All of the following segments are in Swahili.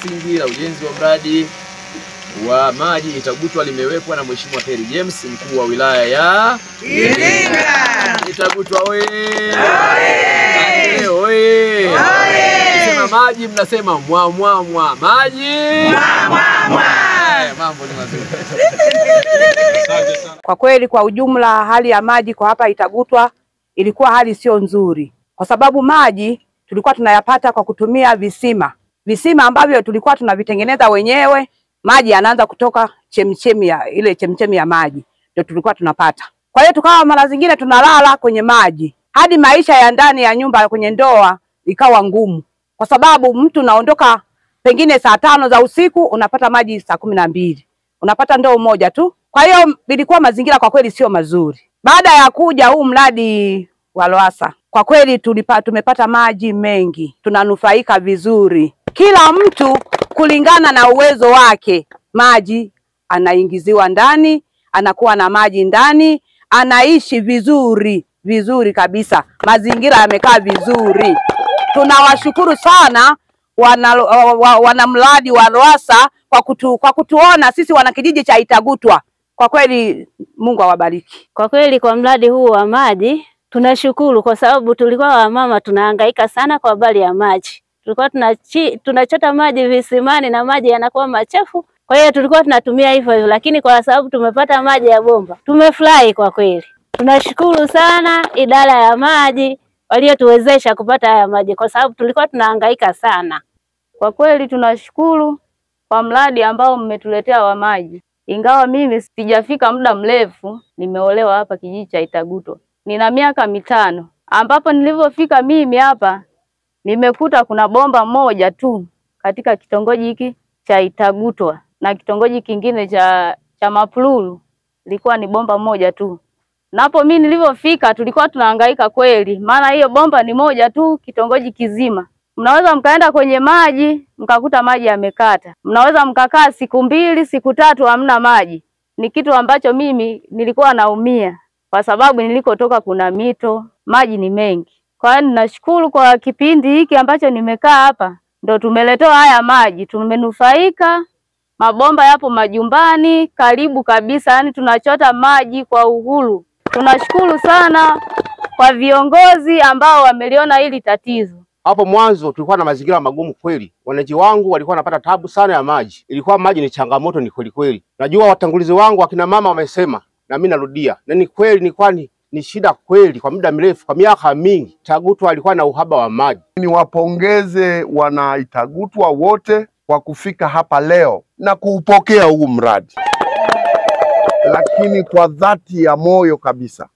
msingi la ujenzi wa mradi wa maji Itagutwa limewekwa na Mheshimiwa Perry James, mkuu wa wilaya ya Iringa. Itagutwa oye! Oye! Oye! Oye! Sema maji mnasema mwa mwa mwa. Maji mwa mwa mwa. Mambo ni mazuri. Kwa kweli kwa ujumla hali ya maji kwa hapa Itagutwa ilikuwa hali sio nzuri. Kwa sababu maji tulikuwa tunayapata kwa kutumia visima ambavyo tulikuwa tunavitengeneza wenyewe. Maji yanaanza kutoka chemchemi ya maji ndio tulikuwa tunapata. Kwa hiyo tukawa mara zingine tunalala kwenye maji. Hadi maisha ya ndani ya nyumba kwenye ndoa ikawa ngumu. Kwa sababu mtu naondoka pengine saa 5 za usiku unapata maji saa 12. Unapata ndoo moja tu. Kwa hiyo ilikuwa mazingira kwa kweli sio mazuri. Baada ya kuja huu mradi wa Lowassa, kwa kweli tumepata maji mengi. Tunanufaika vizuri. Kila mtu kulingana na uwezo wake, maji anaingiziwa ndani, anakuwa na maji ndani, anaishi vizuri kabisa. Mazingira yamekaa vizuri. Tunawashukuru sana wana mradi wa Lowassa kwa kutuona sisi wana kijiji cha Itagutwa. Kwa kweli Mungu awabariki. Kwa kweli kwa mradi huu wa maji tunashukuru, kwa sababu tulikuwa wamama tunahangaika sana kwa habari ya maji. Tulikuwa tunachota maji visimani na maji yanakuwa machafu. Kwa hiyo tulikuwa tunatumia hivyo, lakini kwa sababu tumepata maji ya bomba, tumefurahi kwa kweli. Tunashukuru sana idara ya maji waliotuwezesha kupata haya maji, kwa sababu tulikuwa tunahangaika sana. Kwa kweli tunashukuru kwa mradi ambao mmetuletea wa maji. Ingawa mimi sijafika muda mrefu, nimeolewa hapa kijiji cha Itagutwa. Nina miaka 5. Ambapo nilivyofika mimi hapa nimekuta kuna bomba moja tu katika kitongoji hiki cha Itagutwa, na kitongoji kingine cha Mapululu ilikuwa ni bomba moja tu. Napo mimi nilivyofika tulikuwa tunahangaika kweli, maana hiyo bomba ni moja tu kitongoji kizima. Mnaweza mkaenda kwenye maji mkakuta maji yamekata. Mnaweza mkakaa siku 2, siku 3 hamna maji. Ni kitu ambacho mimi nilikuwa naumia, kwa sababu nilikotoka kuna mito, maji ni mengi. Kwa hiyo ninashukuru kwa kipindi hiki ambacho nimekaa hapa ndio tumeletewa haya maji, tumenufaika. Mabomba yapo majumbani karibu kabisa, yani tunachota maji kwa uhuru. Tunashukuru sana kwa viongozi ambao wameliona hili tatizo. Hapo mwanzo tulikuwa na mazingira magumu kweli. Wananchi wangu walikuwa wanapata tabu sana ya maji. Ilikuwa maji ni changamoto, ni kweli. Najua watangulizi wangu akina mama wamesema, na mimi narudia. Na ni kweli, ni kwani ni shida kweli kwa muda mrefu, kwa miaka mingi. Itagutwa alikuwa na uhaba wa maji. Niwapongeze wana Itagutwa wote kwa kufika hapa leo na kuupokea huu mradi. Lakini kwa dhati ya moyo kabisa,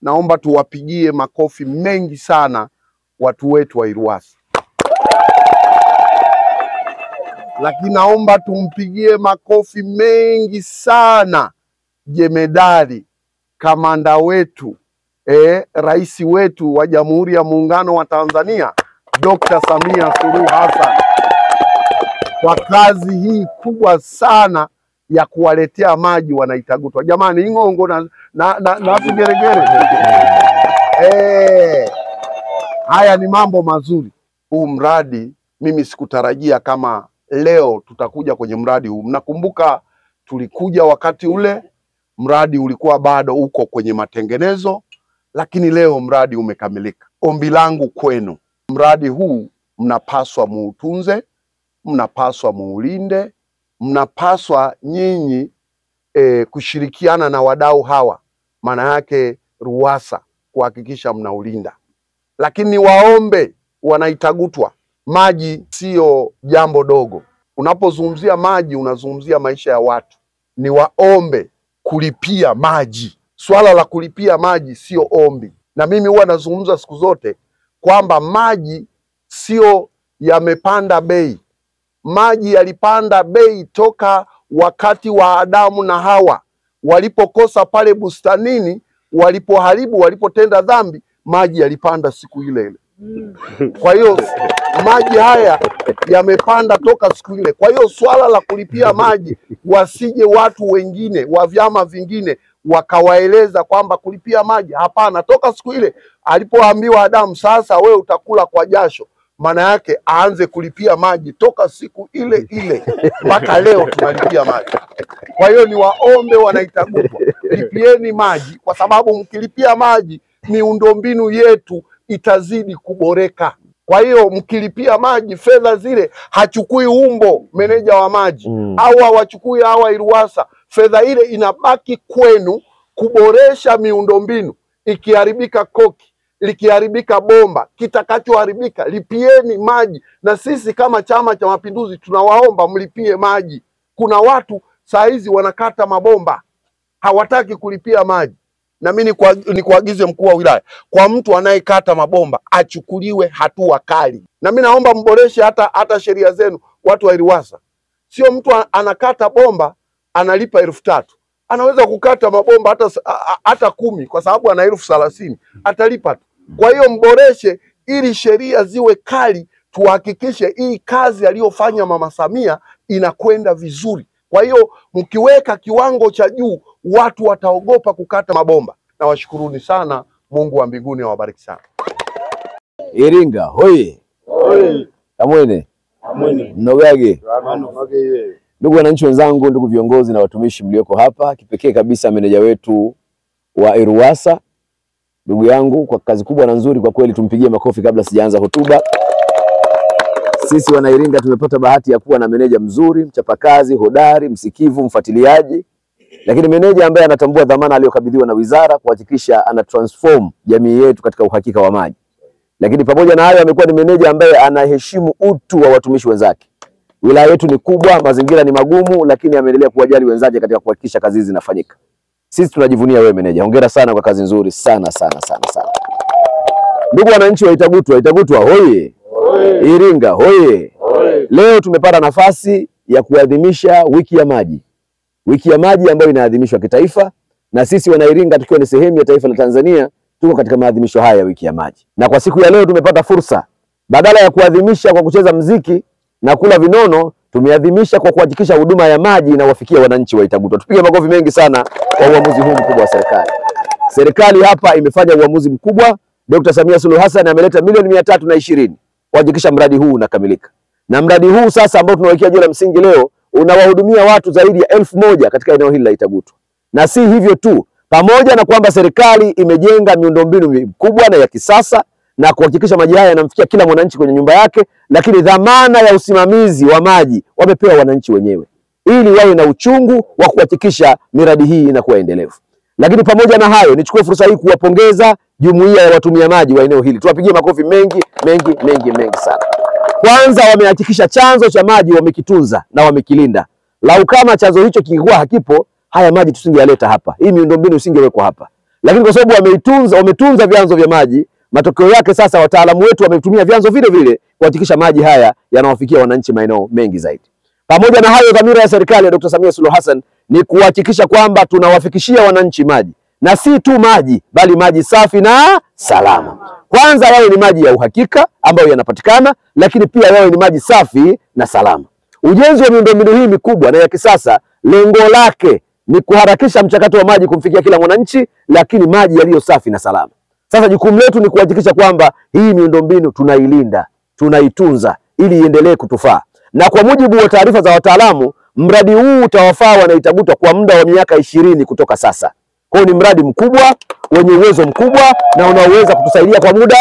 naomba tuwapigie makofi mengi sana watu wetu wa Lowassa. Lakini naomba tumpigie makofi mengi sana jemedari kamanda wetu, rais wetu wa Jamhuri ya Muungano wa Tanzania, Dr. Samia Suluhu Hassan, kwa kazi hii kubwa sana ya kuwaletea maji wana Itagutwa. Jamani, ing'ongo na vigeregere. Haya ni mambo mazuri. Huu mradi mimi sikutarajia kama leo tutakuja kwenye mradi huu. Mnakumbuka tulikuja wakati ule mradi ulikuwa bado uko kwenye matengenezo, lakini leo mradi umekamilika. Ombi langu kwenu, mradi huu mnapaswa muutunze, mnapaswa muulinde, mnapaswa nyinyi kushirikiana na wadau hawa, maana yake Lowassa, kuhakikisha mnaulinda. Lakini waombe wana Itagutwa, maji sio jambo dogo. Unapozungumzia maji unazungumzia maisha ya watu. Ni waombe kulipia maji. Swala la kulipia maji sio ombi. Na mimi huwa nazungumza siku zote kwamba maji sio yamepanda bei. Maji yalipanda bei toka wakati wa Adamu na Hawa walipokosa pale bustanini, walipoharibu, walipotenda dhambi, maji yalipanda siku ile ile. Kwa hiyo maji haya yamepanda toka siku ile. Kwa hiyo swala la kulipia maji, wasije watu wengine wa vyama vingine wakawaeleza kwamba kulipia maji, hapana. Toka siku ile alipoambiwa Adamu, sasa wewe utakula kwa jasho, maana yake aanze kulipia maji toka siku ile ile mpaka leo tunalipia maji. Kwa hiyo ni waombe Wanaitagutwa, lipieni maji, kwa sababu mkilipia maji miundombinu yetu itazidi kuboreka. Kwa hiyo mkilipia maji, fedha zile hachukui umbo meneja wa maji au hawachukui hawa IRUWASA, fedha ile inabaki kwenu kuboresha miundombinu. Ikiharibika koki, likiharibika bomba, kitakachoharibika lipieni maji. Na sisi kama Chama cha Mapinduzi tunawaomba mlipie maji. Kuna watu saa hizi wanakata mabomba hawataki kulipia maji, na mimi nikuagize mkuu wa wilaya, kwa mtu anayekata mabomba achukuliwe hatua kali. Na mimi naomba mboreshe hata sheria zenu, watu wa IRUWASA. Sio mtu anakata bomba analipa 3,000, anaweza kukata mabomba hata 10 kwa sababu ana 30,000 atalipa tu. Kwa hiyo mboreshe ili sheria ziwe kali, tuhakikishe hii kazi aliyofanya Mama Samia inakwenda vizuri. Kwa hiyo mkiweka kiwango cha juu, watu wataogopa kukata mabomba. Na washukuruni sana, Mungu wa mbinguni awabariki sana. Iringa hoye. Hoi. Kamwene. Amwene. Mnogage. Mnogage. Ndugu wananchi wenzangu, ndugu viongozi na watumishi mlioko hapa, kipekee kabisa meneja wetu wa IRUWASA, ndugu yangu, kwa kazi kubwa na nzuri, kwa kweli tumpigie makofi kabla sijaanza hotuba. Sisi wana Iringa tumepata bahati ya kuwa na meneja mzuri, mchapakazi, hodari, msikivu, mfuatiliaji, lakini meneja ambaye anatambua dhamana aliyokabidhiwa na wizara kuhakikisha ana transform jamii yetu katika uhakika wa maji. Lakini pamoja na hayo amekuwa ni meneja ambaye anaheshimu utu wa watumishi wenzake. Wilaya yetu ni kubwa, mazingira ni magumu, lakini ameendelea kuwajali wenzake katika kuhakikisha kazi hizi zinafanyika. Sisi tunajivunia wewe meneja. Hongera sana kwa kazi nzuri sana sana sana sana. Ndugu wananchi wa Itagutwa, Itagutwa hoye. Hoye. Iringa hoye. Hoye. Leo tumepata nafasi ya kuadhimisha wiki ya maji. Wiki ya maji ambayo inaadhimishwa kitaifa, na sisi wana Iringa tukiwa ni sehemu ya taifa la Tanzania tuko katika maadhimisho haya ya wiki ya maji. Na kwa siku ya leo tumepata fursa, badala ya kuadhimisha kwa kucheza mziki na kula vinono, tumeadhimisha kwa kuhakikisha huduma ya maji inawafikia wananchi wa Itagutwa. Tupige makofi mengi sana kwa uamuzi huu mkubwa wa serikali. Serikali hapa imefanya uamuzi mkubwa. Dr. Samia Suluhu Hassan ameleta milioni 320 kuhakikisha mradi huu unakamilika. Na mradi huu sasa ambao tunawekea jiwe la msingi leo unawahudumia watu zaidi ya 1000 katika eneo hili la Itagutwa. Na si hivyo tu, pamoja na kwamba serikali imejenga miundombinu mikubwa na ya kisasa na kuhakikisha maji haya yanamfikia kila mwananchi kwenye nyumba yake, lakini dhamana ya usimamizi wa maji wamepewa wananchi wenyewe, ili wawe na uchungu wa kuhakikisha miradi hii inakuwa endelevu. Lakini pamoja na hayo, nichukue fursa hii kuwapongeza jumuiya ya watumia maji wa eneo hili. Tuwapigie makofi mengi sana. Kwanza wamehakikisha chanzo cha maji wamekitunza na wamekilinda. Lau kama chanzo hicho kingekuwa hakipo, haya maji tusingeyaleta hapa. Hii miundombinu isingewekwa hapa. Lakini kwa sababu wametunza vyanzo vya maji, matokeo yake sasa wataalamu wetu wametumia vyanzo vile vile kuhakikisha maji haya yanawafikia wananchi maeneo mengi zaidi. Pamoja na hayo, dhamira ya serikali ya Dr. Samia Suluhu Hassan ni kuhakikisha kwamba tunawafikishia wananchi maji, na si tu maji, bali maji safi na salama. Kwanza yawe ni maji ya uhakika ambayo yanapatikana, lakini pia yawe ni maji safi na salama. Ujenzi wa miundombinu hii mikubwa na ya kisasa, lengo lake ni kuharakisha mchakato wa maji kumfikia kila mwananchi, lakini maji yaliyo safi na salama. Sasa jukumu letu ni kuhakikisha kwamba hii miundombinu tunailinda, tunaitunza ili iendelee kutufaa. Na kwa mujibu wa taarifa za wataalamu, mradi huu utawafaa Wanaitagutwa kwa muda wa miaka 20 kutoka sasa. Kwa hiyo ni mradi mkubwa, wenye uwezo mkubwa na unaoweza kutusaidia kwa muda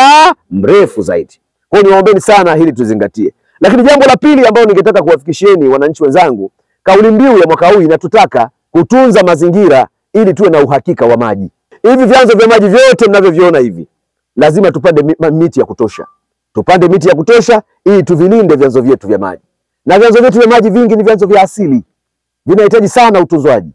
mrefu zaidi. Kwa hiyo niwaombeni sana hili tuzingatie. Lakini jambo la pili ambalo ningetaka kuwafikishieni wananchi wenzangu, kauli mbiu ya mwaka huu inatutaka kutunza mazingira ili tuwe na uhakika wa maji. Hivi vyanzo vya maji vyote mnavyoviona hivi, lazima tupande miti ya kutosha. Tupande miti ya kutosha ili tuvilinde vyanzo vyetu vya maji. Na vyanzo vyetu vya maji vingi ni vyanzo vya asili, vinahitaji sana utunzwaji.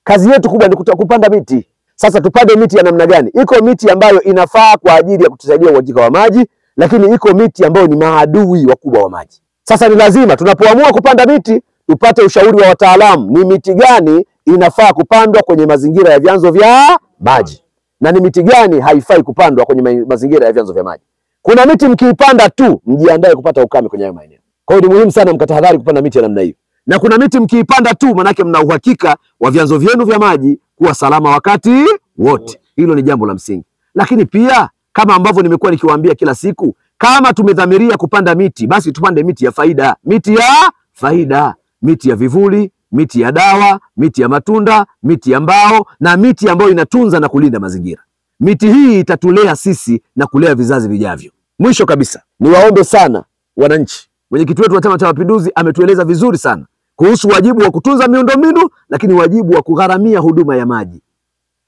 Kazi yetu kubwa ni kupanda miti. Sasa tupande miti ya namna gani? Iko miti ambayo inafaa kwa ajili ya kutusaidia uhakika wa maji, lakini iko miti ambayo ni maadui wakubwa wa maji. Sasa ni lazima tunapoamua kupanda miti tupate ushauri wa wataalamu, ni miti gani inafaa kupandwa kwenye mazingira ya vyanzo vya maji na ni miti gani haifai kupandwa kwenye mazingira ya vyanzo vya maji. Kuna miti mkiipanda tu mjiandae kupata ukame kwenye hayo maeneo. Kwa hiyo ni muhimu sana mkatahadhari kupanda miti ya namna hiyo. Na kuna miti mkiipanda tu manake mna uhakika wa vyanzo vyenu vya maji kuwa salama wakati wote. Hilo ni jambo la msingi. Lakini pia kama ambavyo nimekuwa nikiwaambia kila siku, Kama tumedhamiria kupanda miti, basi tupande miti ya faida, miti ya faida, miti ya vivuli, miti ya dawa, miti ya matunda, miti ya mbao na miti ambayo inatunza na kulinda mazingira. Miti hii itatulea sisi na kulea vizazi vijavyo. Mwisho kabisa, niwaombe sana wananchi. Mwenyekiti wetu wa Chama cha Mapinduzi ametueleza vizuri sana kuhusu wajibu wa kutunza miundombinu, lakini wajibu wa kugharamia huduma ya maji.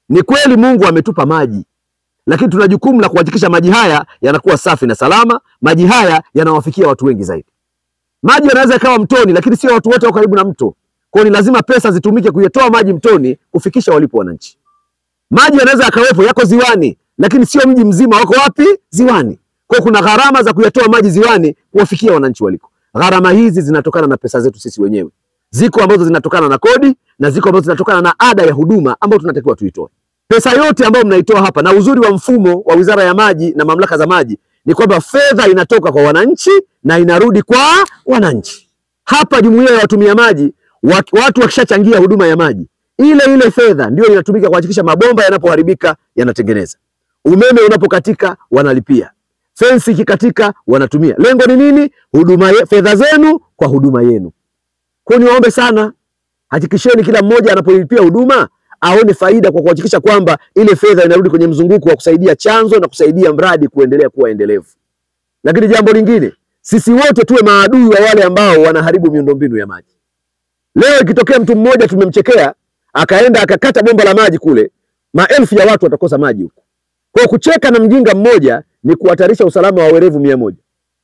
Ni kweli Mungu ametupa maji, lakini tuna jukumu la kuhakikisha maji haya yanakuwa safi na salama, maji haya yanawafikia watu wengi zaidi. Maji yanaweza yakawa mtoni, lakini sio watu wote wako karibu na mto. Kwa hiyo ni lazima pesa zitumike kuyatoa maji mtoni kufikisha walipo wananchi. Maji yanaweza yakawepo yako ziwani, lakini sio mji mzima wako wapi? Ziwani. Kwa hiyo kuna gharama za kuyatoa maji ziwani kuwafikia wananchi waliko. Gharama hizi zinatokana na pesa zetu sisi wenyewe. Ziko ambazo zinatokana na kodi na ziko ambazo zinatokana na ada ya huduma ambayo tunatakiwa tuitoe. Pesa yote ambayo mnaitoa hapa, na uzuri wa mfumo wa Wizara ya Maji na Mamlaka za Maji ni kwamba fedha inatoka kwa wananchi na inarudi kwa wananchi. Hapa jumuiya ya watumia maji, watu wakishachangia huduma ya maji, ile fedha ndio inatumika kuhakikisha mabomba yanapoharibika yanatengeneza, umeme unapokatika wanalipia, fensi ikikatika wanatumia. Lengo ni nini? Fedha zenu kwa huduma yenu. Kwa hiyo niwaombe sana, hakikisheni kila mmoja anapolipia huduma aone faida kwa kuhakikisha kwamba ile fedha inarudi kwenye mzunguko wa kusaidia chanzo na kusaidia mradi kuendelea kuwa endelevu. Lakini jambo lingine, sisi wote tuwe maadui wa wale ambao wanaharibu miundombinu ya maji. Leo ikitokea mtu mmoja tumemchekea, akaenda akakata bomba la maji kule, maelfu ya watu watakosa maji huko. Kwa kucheka na mjinga mmoja ni kuhatarisha usalama wa werevu 100.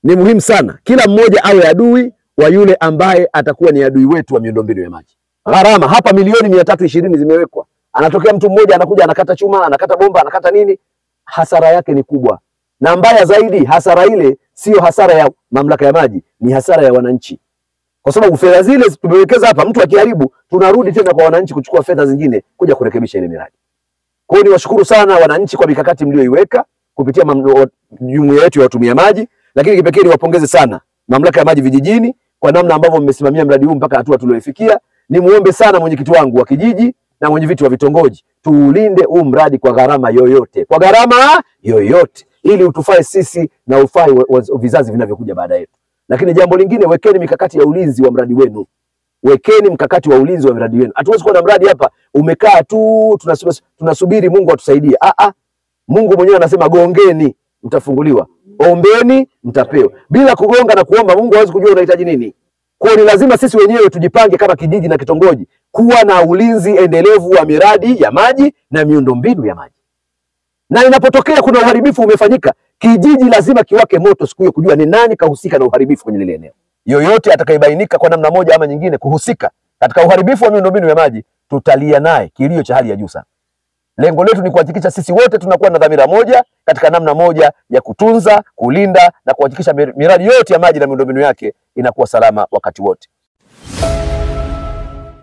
Ni muhimu sana kila mmoja awe adui wa yule ambaye atakuwa ni adui wetu wa miundombinu ya maji. Gharama hapa milioni 320 zimewekwa. Anatokea mtu mmoja anakuja anakata chuma, anakata bomba, anakata nini? Hasara yake ni kubwa. Na mbaya zaidi, hasara ile sio hasara ya mamlaka ya maji, ni hasara ya wananchi. Kwa sababu fedha zile tumewekeza hapa, mtu akiharibu tunarudi tena kwa wananchi kuchukua fedha zingine kuja kurekebisha ile miradi. Kwa hiyo niwashukuru sana wananchi kwa mikakati mlioiweka kupitia jumuiya yetu ya watumia maji, lakini kipekee niwapongeze sana Mamlaka ya Maji Vijijini kwa namna ambavyo mmesimamia mradi huu mpaka hatua tulioifikia. Nimuombe sana mwenyekiti wangu wa kijiji na mwenyeviti wa vitongoji, tuulinde huu mradi kwa gharama yoyote. Kwa gharama yoyote, ili utufae sisi na ufai vizazi vinavyokuja baada yetu. Lakini jambo lingine, wekeni mikakati ya ulinzi wa mradi wenu. Wekeni mkakati wa ulinzi wa mradi wenu. Hatuwezi kuwa na mradi hapa umekaa tu tunasubiri Mungu atusaidie. Mungu mwenyewe anasema gongeni mtafunguliwa, ombeni mtapewa. Bila kugonga na kuomba Mungu hawezi kujua unahitaji nini. Kwa ni lazima sisi wenyewe tujipange kama kijiji na kitongoji kuwa na ulinzi endelevu wa miradi ya maji na miundombinu ya maji. Na inapotokea kuna uharibifu umefanyika, kijiji lazima kiwake moto siku hiyo kujua ni nani kahusika na uharibifu kwenye lile eneo. Yoyote atakayebainika kwa namna moja ama nyingine kuhusika katika uharibifu wa miundombinu ya maji, tutalia naye kilio cha hali ya juu sana. Lengo letu ni kuhakikisha sisi wote tunakuwa na dhamira moja katika namna moja ya kutunza, kulinda na kuhakikisha miradi yote ya maji na miundombinu yake inakuwa salama wakati wote.